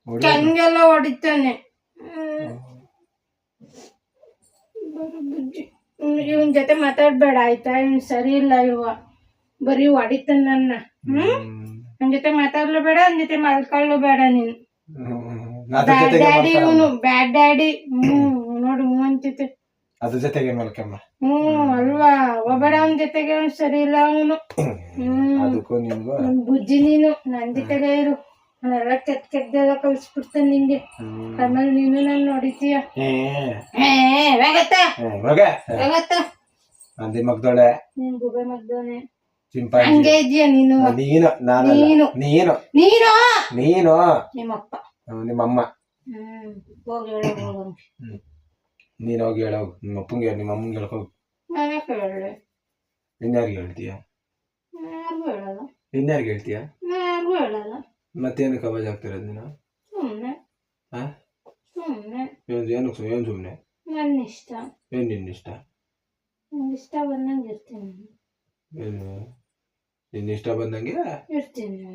ಕಣ್ಗೆಲ್ಲ ಹೊಡಿತಾನೆ. ಇವನ್ ಜೊತೆ ಮಾತಾಡ್ಬೇಡ ಆಯ್ತಾ? ಇವ್ನು ಸರಿ ಇಲ್ಲ ಇವ, ಬರೀ ಹೊಡಿತಾನ ನನ್ನ. ನನ್ ಜೊತೆ ಮಾತಾಡ್ಲು ಬೇಡ, ನನ್ ಜೊತೆ ಮಲ್ಕೊಳ್ಳು ಬೇಡ ನೀನು. ಬ್ಯಾಡ್ ಡ್ಯಾಡಿ ಇವನು, ಬ್ಯಾಡ್ ಡ್ಯಾಡಿ. ನೋಡು ಅಂತಿದ್ದೆ ಅದ್ರ ಜೊತೆಗೆ ಮಲ್ಕಮ್ಮ. ಅಲ್ವಾ, ಹೋಗ್ಬೇಡ ಅವನ ಜೊತೆಗೆ, ಅವ್ನು ಸರಿ ಇಲ್ಲ ಅವನು. ಬುಜ್ಜಿ ನೀನು ನನ್ ಜೊತೆಗೆ ಇರು, ನಾನೆಲ್ಲ ಕೆಟ್ಟದೆಲ್ಲ ಕಲ್ಸ್ಬಿಡ್ತೇನೆ ನಿಂಗೆ. ಆಮೇಲೆ ನೀನು ನಾನು ನೋಡಿತೀಯ. ಅಂದಿ ಮಗ್ದೋಳೆ, ನೀನ್ ಗುಬೆ ಮಗ್ದೋನೆ, ಹಂಗೆ ಇದೀಯ ನೀನು. ನೀನು ನೀನು ನೀನು ನೀನು ನೀನು ನಿಮ್ಮಪ್ಪ ನಿಮ್ಮಮ್ಮ. ಹೋಗಿ ಹೇಳೋಗ. ನೀನ್ ಹೋಗಿ ಹೇಳೋಗು ನಿಮ್ಮ ಅಪ್ಪಂಗೆ, ನಿಮ್ಮ ಅಮ್ಮಂಗೆ ಹೇಳ್ಕೋಗು. ಹೇಳಿ ಇನ್ಯಾರಿಗೆ ಹೇಳ್ತೀಯ? ಯಾರಿಗೂ ಹೇಳಲ್ಲ. ಇನ್ಯಾರಿಗೆ ಹೇಳ್ತೀಯ? ಯಾರಿಗೂ ಹೇಳಲ್ಲ. ಮತ್ತೇನು ಕವಜ್ ಆಗ್ತಿರೋದು ನೀನು? ಸುಮ್ಮನೆ ಸುಮ್ಮನೆ. ಏನು ಸುಮ್ಮನೆ? ನನ್ನ ಇಷ್ಟ. ಏನು ನಿನ್ನ ಇಷ್ಟ? ನಂಗೆ ಇಷ್ಟ ಬಂದಂಗೆ ಇರ್ತೀನಿ. ಏನು ನಿನ್ನ ಇಷ್ಟ ಬಂದಂಗೆ ಇರ್ತೀನಿ.